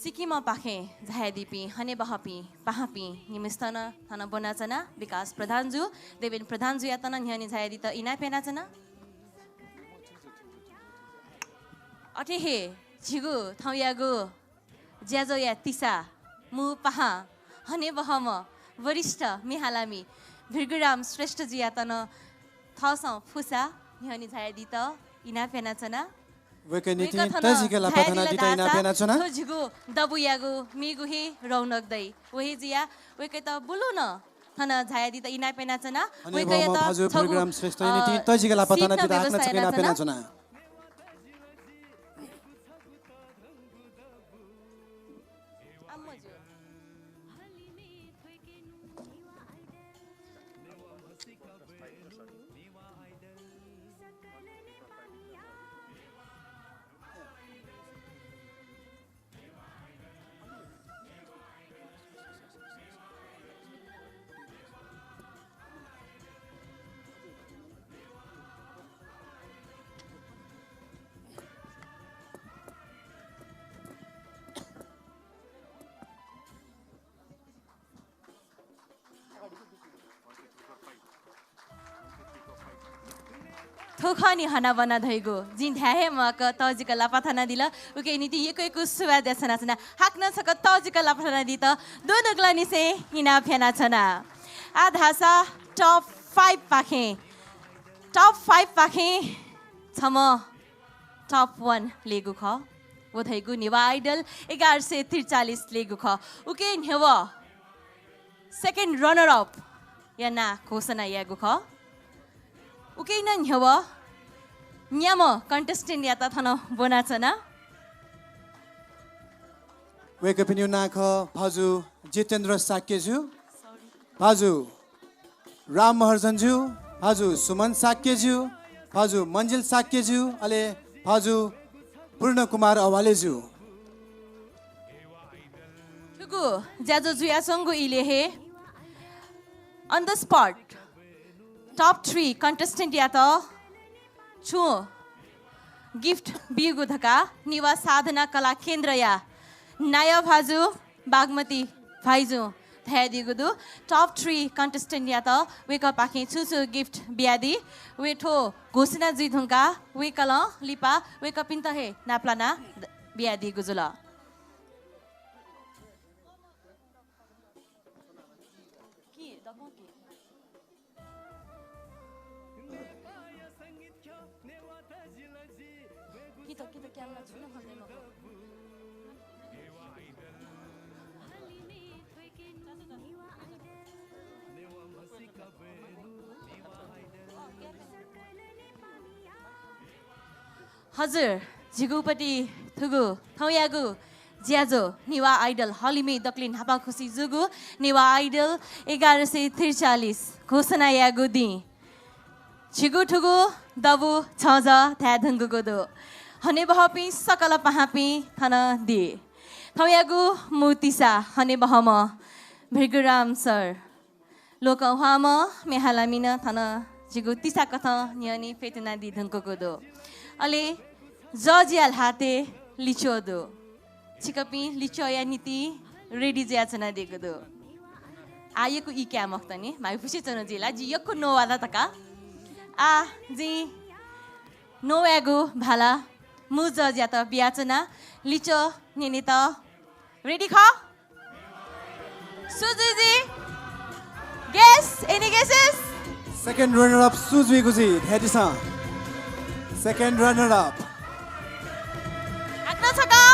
सिक्किम पाखे झायादिपी हने बहपी पाहपी निमिस्तन थन बनाचना विकास प्रधानजु देवेन प्रधानजु या तन न्ह्यने छाया दि त इना पेना चना अटे हे झिगु थौयागु ज्याजो या तिसा मु पहा हने बहम वरिष्ठ मेहालामी भृगुराम श्रेष्ठ जिया तन थसौ फुसा न्ह्यने छाया दि त इना पेना चना वेकनिति तजिकला पथना दिता इना पेना चना झिगु दबुयागु मिगु हे रौनक दै वही जिया वेके त बुलु न थन छाया दि त इना पेना चना वेके त भृगुराम श्रेष्ठ निति तजिकला पथना दिता हाक्न चकेना पेना चना थोखनी हना बना धैगो जिन ध्याहे मक तजिक लापाथना दिल उके नीति यको सुवा देसना छना हाक्न सक तजिक लापाथना दि त दोनोगला निसे हिना फेना छना आधासा टप 5 पाखे छम टप 1 लेगु ख वो धैगु नेवा आइडल 1143 लेगु ख उके नेवा सेकेन्ड रनर अप याना घोषणा यागु ख उके न न्ह्यव न्याम कन्टेस्टेन्ट या त थन बोनाचना वेक पिन्यु नाख भाजु जितेन्द्र साक्यजु भाजु राम महर्जनजु भाजु सुमन साक्यजु भाजु मञ्जिल साक्यजु अले भाजु पूर्ण कुमार अवालेजु ठुगु ज्याजो जुया संगु इले हे on the spot top 3 contestant या त छु गिफ्ट बिगु धका निवा साधना कला केन्द्र या नाया भाजु बागमती भाइजु थाया दिगुदु टप 3 कन्टेस्टेन्ट या त वेक पाखे छु गिफ्ट बियादी वेठो घोषणा जिधुंका वेकल लिपा वेक पिन्त हे नाप्लाना बियादी गुजुल हजुर झिगुपट्टि थुगु थौयागु ज्याजो नेवा आइडल हलिमे दक्लिन हापा खुसी जुगु नेवा आइडल 1143 घोषणा यागु दि छिगु ठुगु दबु छज थ्या धुङ्गुको दो हने बहपि सकल पहापि थन दि थयागु मुतिसा हने बहम भृगुराम सर लोक उहाम मेहालामिन थन जिगु तिसा कथ नियनि फेतना दि धुङ्गुको दो अले जजियाल हाते लिचो दो छिकपि लिचो या नीति रेडी ज्याचना दिएको दो आएको इ क्या मक्तनी माइ फुसी चनो जिला जि यक्को नोवादा तका आ जी नोयागु भाला मुज ज्या त बियाचना लिचो नेने त रेडी ख Suju ji guess any guesses Second runner up Suzui Guzi Hedisa. Second runner up. आग्न छ का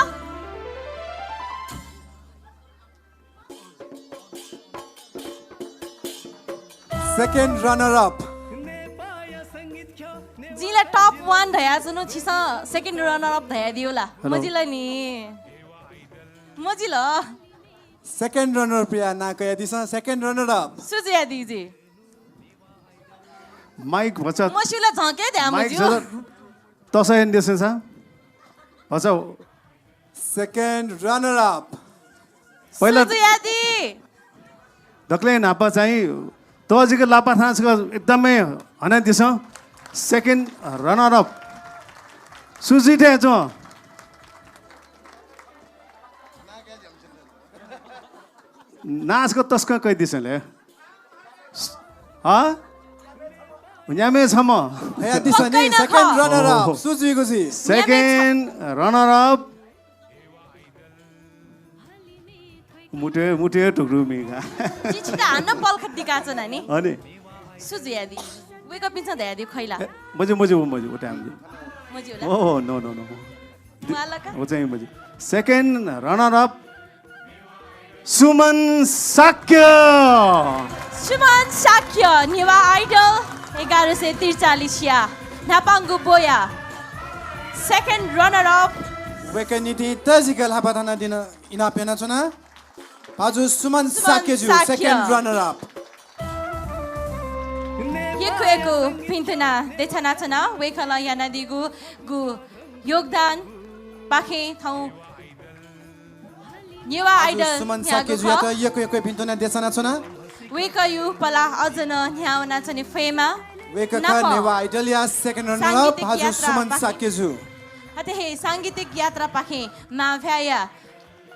Second runner up. जिला टप 1 धया जुनु छिस सेकेन्ड रनर अप धया दियोला मजिला नि मजिला Second runner up या ना कया दिसा second runner up. सुजिया दिजी माइक भचा मसिला झके द्या माइक मजियो तसै देसन छ भचा Second runner up. पहिला सुजिया दि दक्ले नापा चाहिँ तजिको लापा थाँसको एकदमै हना दिस सेकेन्ड रनर अप सुजिटे जो नाचको तस्क कहि दिसले ह न्यामे छ म या दिसा नि second runner up Suzui Guzi. Second runner up मुटे मुटे टुक्रुमिगा जिचिता हान्न पलखट दिकाछ नानी अनि सुजिया दि वेक अप पिन्छ धया दि खैला मजे मजे मजे उटा हामीले मजियोला ओ नो नो नो वालाका हो चाहिँ मजे second runner up Suman Shakya Suman Shakya Newa idol 1143 या नापाङ्गु बोया second runner up Wekaniti Tajigal Habatana Dina Ina Penachuna. Paju Suman Sakeju, second runner up. यको एको पिन्तना देछना छना वेकला याना दिगु गु योगदान पाखे थौ Newa idol Suman Sakeju ya ta yeko pintuna desana chuna. वेकयु पला अजन न्याउना छने फेमा Wekaka Newa Idalia second runner up. Paju Suman Sakeju. अते हे सांगीतिक यात्रा पाखे माभ्याया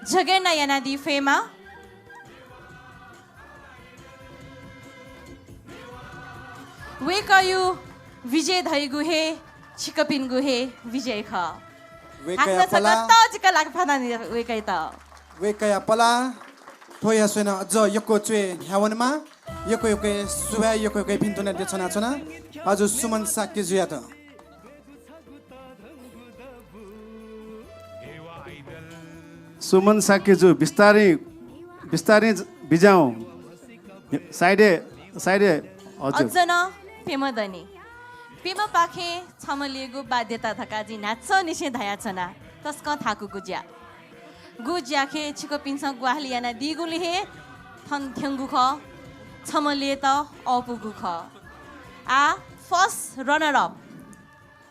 जगेना याना दि फेमा वेकयु विजय धैगु हे छिकपिनगु हे विजय ख Wekaya Pala. तजिका लाग फाना वेकै त Wekaya Pala. Toya Sena Jo Yoko Chue Hawanma. Yoko Suya Yoko Pintuna desana chuna. Paju Suman Sakeju ya ta. Suman साकेजु बिस्तारै बिस्तारै बिजाऊ साइडे साइडे हजुर अजन पेमदनी पेम पाखे छमलिएको बाध्यता थकाजी नाच्छ निसे धया छना तस्क थाकु गुज्या गुज्या खे छिको पिन्छ ग्वाहली याना दिगुली हे थन थ्यंगु ख छमलिए त अपुगु ख आ फर्स्ट रनर अप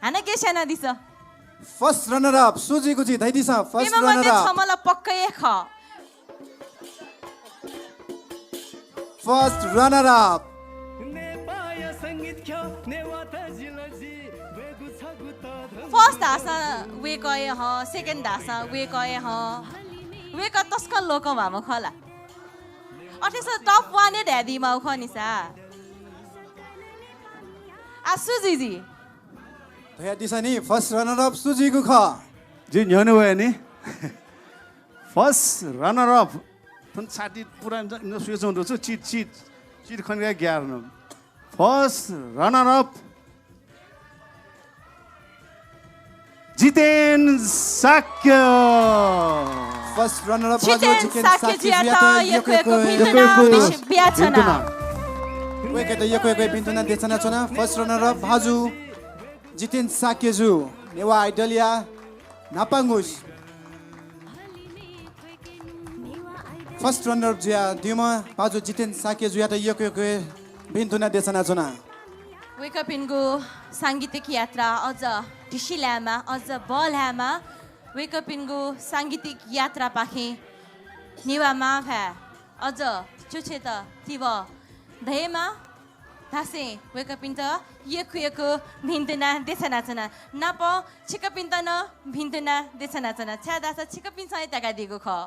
हाना के सेना दिस First runner up Suji Guji Daidisa. First पेम runner मध्ये up. छमला पक्कै ख First runner up. फर्स्ट धासा वे गए ह सेकेन्ड धासा वे गए ह वे क तस्क लोक भाम खला अठेस टप 1 ए ढ्यादी माउ ख निसा आ सुजी जी Daidisa ni first runner up Suji Gukha. जी न्याउनु भयो नि फर्स्ट रनर अप थन साथी पुरा सुएछौँ छु चिट चिट चिट खनका ग्यार first runner up Jiten Shakya First runner up Chhiten साके जियाता यको भिन्ना बियाचना Wekata Yoko Pintuna desana chuna. First runner up Baju Jitin Sakeju. Newa Idalia Napangush. First runner up जुया दिमा बाजु जितेन साके जुया त यक यक भिन्तुना देशना जुना वेकअप इनको साङ्गीतिक यात्रा अझ ढिसिल्यामा अझ बलह्यामा वेकअप इनको साङ्गीतिक यात्रा पाखे नेवामा भ्या अझ चुछे त तिव धैमा धासे वेकअप इन त यक भिन्तुना देशना चना नाप छिकप इन त न भिन्तुना देशना चना छ्या दासा छिकप इन सय ताका दिगो ख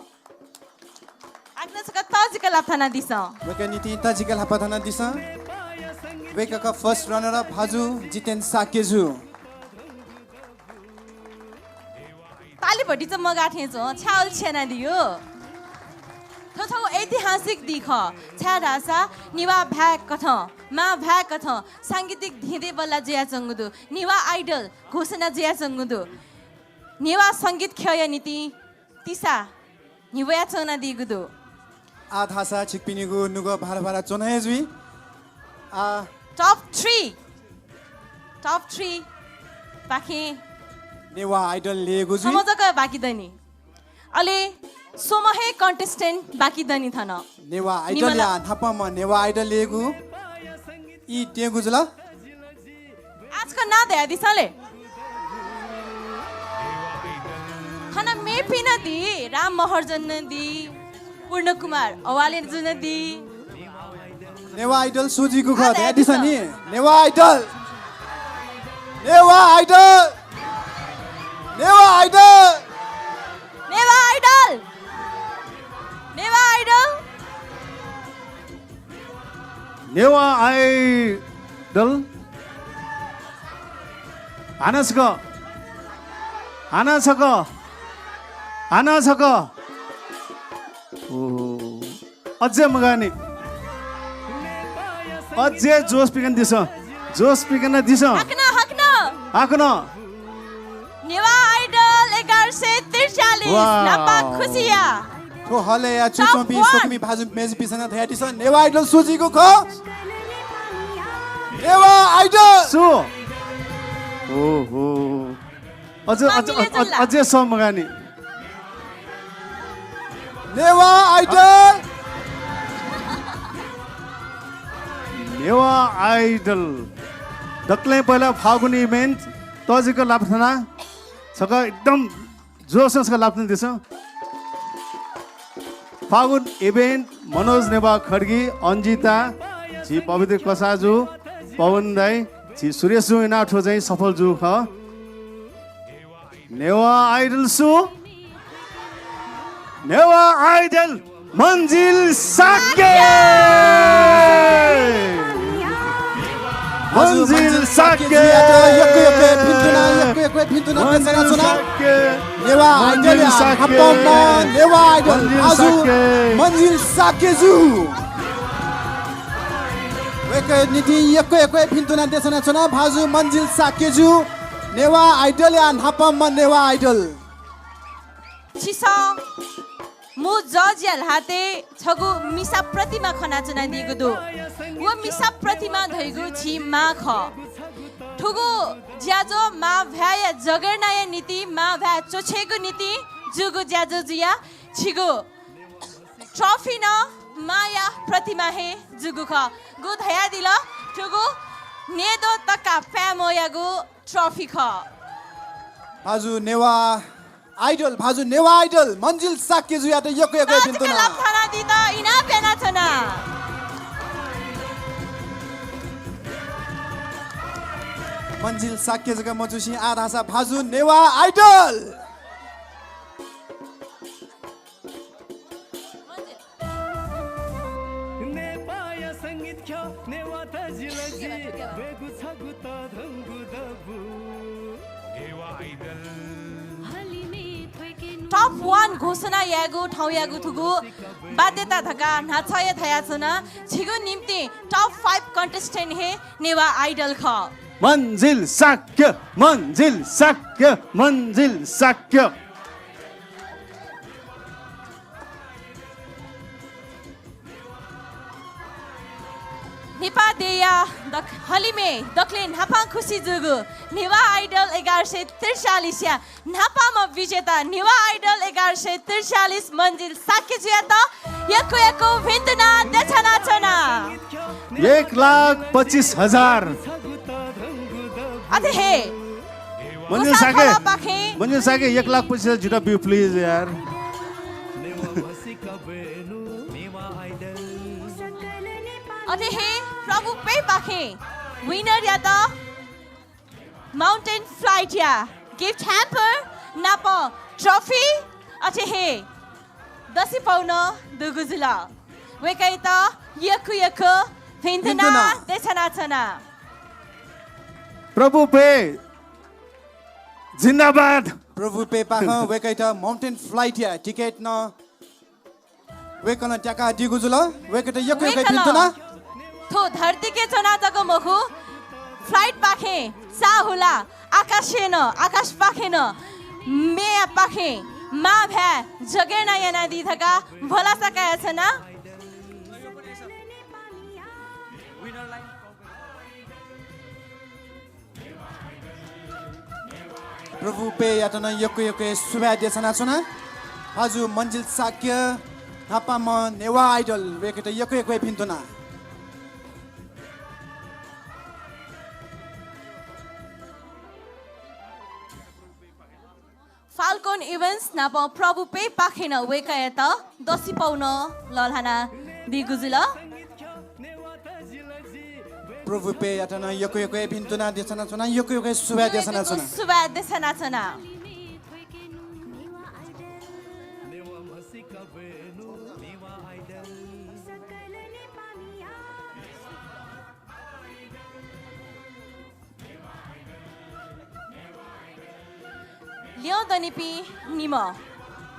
आग्न सका ताजिका लाथाना दिस वेका नीति ताजिकल हापाथाना दिस वेका का फर्स्ट रनर अप भाजु जितेन साकेजु तालीभट्टी चाहिँ म गाठे छु छ्याल छेना दियो थौ ऐतिहासिक दिख छ्या रासा निवा भ्याक कथ मा भ्याक कथ साङ्गीतिक धिदे बल्ला जिया चंगुदु निवा आइडल घोषणा जिया चंगुदु निवा संगीत खय नीति तिसा निवया चना दिगुदु आ धासा छिकपिनीगु नुगो भारा भारा चोनाय जुई आ टप 3 पाखे नेवा आइडल लिएको जुई समजक बाकी दैनी अले सोमहे कन्टेस्टेन्ट बाकी दैनी थन नेवा आइडल या थापामा नेवा आइडल लिएको ई टेगु जुला आजको ना दया दिसले खाना मेपी नदी राम महर्जन नदी पूर्ण कुमार अवाले जुन नदी नेवा आइडल सुजीको ख दया दिस नि Newa idol Newa idol Newa idol Newa idol Newa idol Newa idol हानसक हानसक हानसक अझै मगानी अझै जोस पिकन दिस जोस पिकन दिस हाक्न नेवा आइडल 1143 नापा खुसिया तो हले या चुचोपी सोकमी भाजु मेज पिसना थया दिस नेवा आइडल सुजीको ख नेवा आइडल सु ओहो अझै सम मगानी नेवा आइडल नेवा आइडल दक्लै पहिला फागुनी इभेन्ट तजिको लाप्थना छक एकदम जोससँग लाप्थन दिस फागुन इभेन्ट मनोज नेवा खड्गी अन्जिता छि पवित्र कसाजु पवन दाई छि सुरेश जु इनाठो चाहिँ सफल जु ख नेवा आइडल सु नेवा आइडल मन्जिल साके मन्जिल साके यक भिन्तुना पेसना सुना नेवा आइडल हापमा नेवा आइडल आजु मन्जिल साके जु वेक नीति यक भिन्तुना देशना सुना भाजु मन्जिल साके जु नेवा आइडल या हापमा नेवा आइडल छिसा मु जजियाल हाते छगु मिसा प्रतिमा खना चना दिगु दो वो मिसा प्रतिमा धैगु छि मा ख ठुगु ज्याजो मा भ्याय जगर्नाय नीति मा भ्या चोछेगु नीति जुगु ज्याजो जुया छिगु ट्रफी न माया प्रतिमा हे जुगु ख गु धया दिल ठुगु नेदो तका फ्यामोयागु ट्रफी ख भाजु नेवा आइडल भाजु नेवा आइडल मन्जिल साके जुया त यक भिन्तुना लाथाना दिदा इना पेना छना मन्जिल साके जगा मजुसी आधासा भाजु नेवा आइडल नेपाया संगीत ख्या नेवा त जिलजी बेगु छगु त धंगु दबु नेवा आइडल टप 1 घोषणा यागु ठाउँ यागु थुगु बाध्यता धका नाछय थया छन छिगु निम्ति टप 5 कन्टेस्टेन्ट हे नेवा आइडल ख मन्जिल साक्य मन्जिल साक्य मन्जिल साक्य नेपा देया हलिमे दक्ले नापा खुसी जुगु नेवा आइडल 1143 या नापामा विजेता नेवा आइडल 1143 मन्जिल साके जुया त यको भिन्दना देछना छना 1,25,000 अथे हे मंजुल साके 1,25,000 जुटा बिउ प्लीज यार अथे हे प्रभु पे पाखे विनर या त माउन्टेन फ्लाइट या गिफ्ट ह्याम्पर नाप ट्रफी अथे हे दसी पाउन दुगुजुला वेकै त यको भिन्दना देछना छना प्रभु पे जिन्दाबाद प्रभु पे पाख वेकै त माउन्टेन फ्लाइट या टिकट न वेकन ट्याका दिगुजुल वेकै त यको भिन्दना थो धरती के चना तको मखु फ्लाइट पाखे साहुला आकाश पाखे न मे पाखे मा भ्या जगेना याना दी थका भला सकाय छना प्रभु पे यातन यको सुभा देछना छना हजु मन्जिल साक्य हापा म नेवा आइडल वेकै त यको भिन्दना फाल्कोन इभेन्ट्स नाप प्रभु पे पाखेन वेकाय त दसी पाउन ललहाना दिगुजुल प्रभु पे यातन यको भिन्दना देछना छना यको सुभा देछना छना सुबा देछना छना लियो दनिपी निम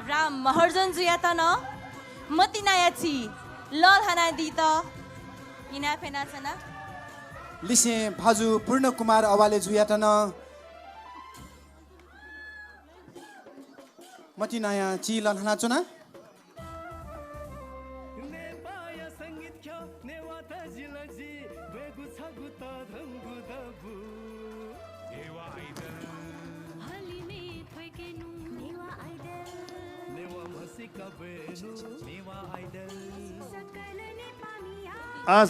राम महर्जन जुयातन मतिनायाची ललहाना दी त इना फेना छना लिसे भाजु पूर्ण कुमार अवाले जुयातन मति नयाँ चिल हनाचुना आज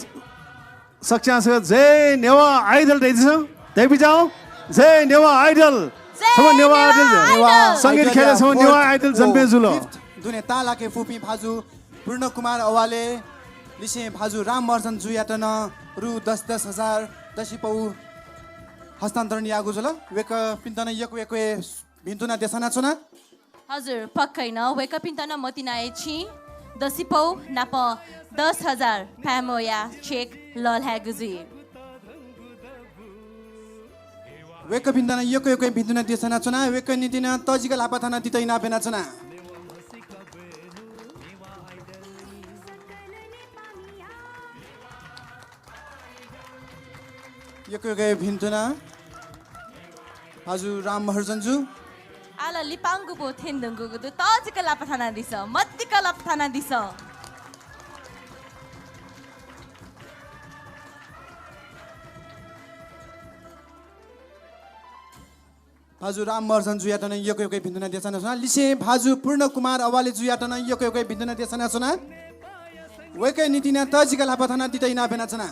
सक्छा से जय नेवा आइदल दैछ देबी जाऊ जय Newa idol some Newa idol संगीत खेले सम नेवा आइदल जन्मे जुलो दुने तालाके फुपी भाजु पूर्ण कुमार अवाले लिसे भाजु राम मर्जन जुयाटन रु 10,000 दसिपौ हस्तान्तरण यागु जुल वेक पिन्तन यको भिन्तुना देसना छुना हजुर पक्कै न वेक पिन्तन मतिनाए छि दसिपौ नाप 10,000 फ्यामोया चेक लल ह्यागुजी वेक पिन्तन यको भिन्तुना देसना छुना वेक नितिना तजिकल आपथाना तितैना पेना छुना यको भिन्तुना हजुर राम महर्जनजु आला लिपाङ्गु बो थेन्दुङ्गु दु तजिकल आपथाना दिस मत्तिकल आपथाना दिस भाजु राम महर्जन जुयाटन यको भिन्तुना देसना छुना लिसे भाजु पूर्ण कुमार अवाले जुयाटन यको भिन्तुना देसना छुना वेकै नितिना तजिकल आपथाना तितैना पेना छुना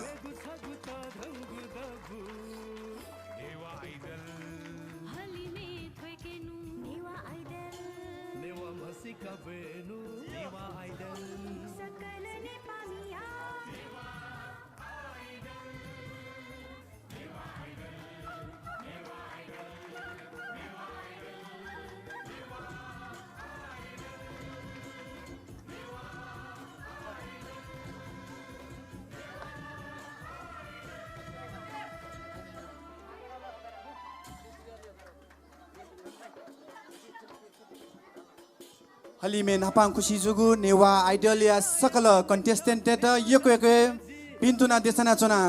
हलिमे नापाङ खुसी जुगु नेवा आइडल या सकल कन्टेस्टेन्ट यको भिन्तुना देसना चुना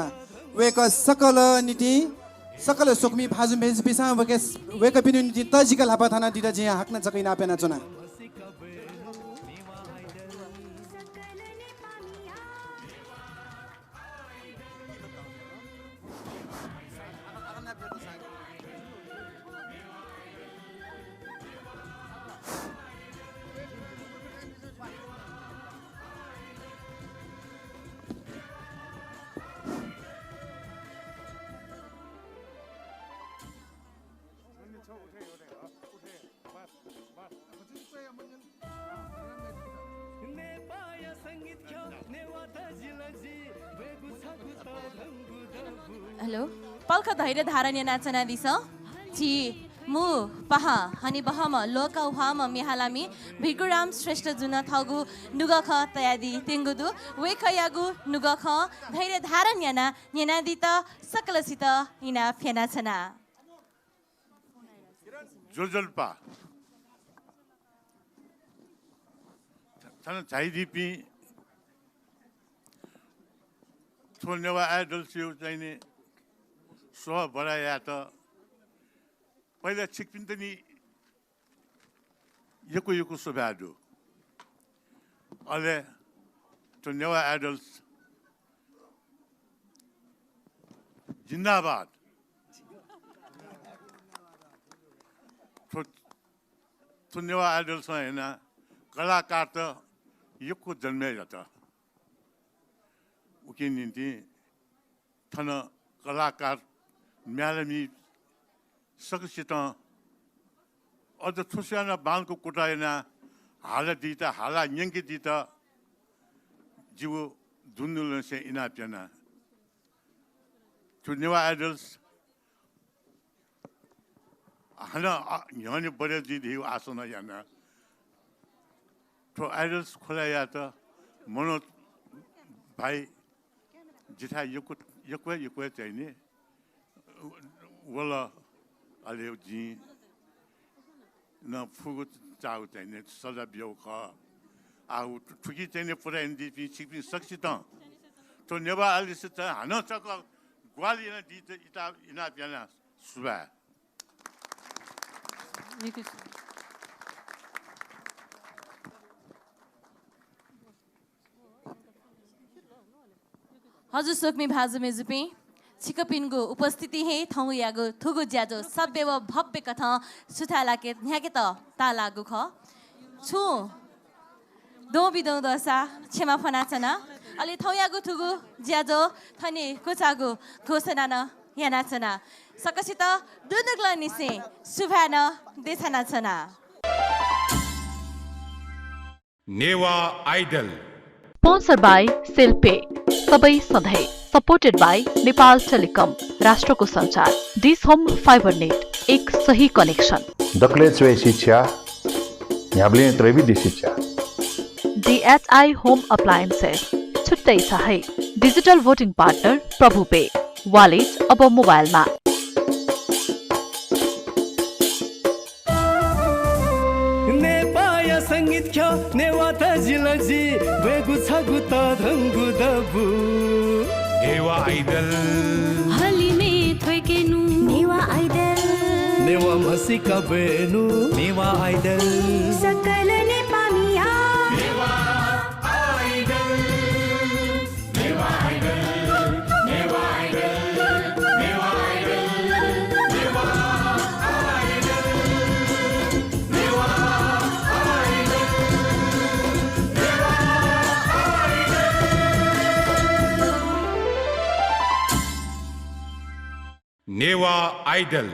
वेक सकल नीति सकल सोकमी भाजु मेज पिसा वेक पिनु नीति तजिकल हापा थाना दिदा जिया हाक्न चकैना पेना चुना हेलो पल्ख धैर्य धारण नाचना दिस जी मु पहा हनी बहम लोका उहाम मिहालामी भिकुराम श्रेष्ठ जुन थगु नुगख तयादी तेंगुदु वेखयागु नुगख धैर्य धारण याना न्यानादित सकलसित इना फेना छना जोजल्पा छन झाइदिपी छोनेवा आइडल सिउ चाहिने सो बढाया त पहिला छिकपिन त नि यको सुभाडु अहिले त्यो नेवा आइडल्स जिन्दाबाद त्यो नेवा आइडल्स होइन कलाकार त यको जन्मे त उके निम्ति थन कलाकार म्यालमी सकसित अझ थुस्याना बालको कुटाएना हाला दिता हाला यङ्के दिता जीव धुन्दुल से इना प्याना त्यो नेवा आइडल्स हना यहाँ बढे दिदी आसन याना तो आइडल्स खोलाया त मनोज भाइ जिथा यको चाहिने वला अलि जी न फुगु चाउ चाहिने सजा बिउ ख आउ ठुकी चाहिने पुरा एनडीपी छिपी सक्छि त तो नेवा अलि से त हन चक ग्वाली न दी त इता इना प्याना सुबा हजुर सोक्मी भाजु मेजुपी छिकपिनको उपस्थिति हे थौ यागो थुगु ज्याजो सभ्य व भव्य कथा सुथालाके न्याके त ता लागु ख छु दो बिदो दसा क्षमा फनाचना अलि थौ यागु थुगु ज्याजो थने कुचागु घोषणा न यानाचना सकसित दुनुगला निसे सुभान देशनाचना नेवा आइडल स्पोन्सर बाई सेल्पे सबै सधैँ सपोर्टेड बाई नेपाल टेलिकम राष्ट्रको सञ्चार दिस होम फाइबर नेट एक सही कनेक्सन दक्ले चुए शिक्षा न्याब्ले त्रैविधि शिक्षा DHI होम अप्लायन्सेस छुट्टै छ है डिजिटल भोटिङ पार्टनर प्रभु पे वालेट अब मोबाइलमा नेपाया संगीत ख्या नेवा त जिलजी वेगु छगु त धंगु दबु नेवा आइडल हलिमे थोइकेनु नेवा आइदल नेवा मसिका बेनु नेवा आइडल सकल नेपालीया Newa idol Newa idol Newa idol Newa idol Newa idol Newa idol Newa idol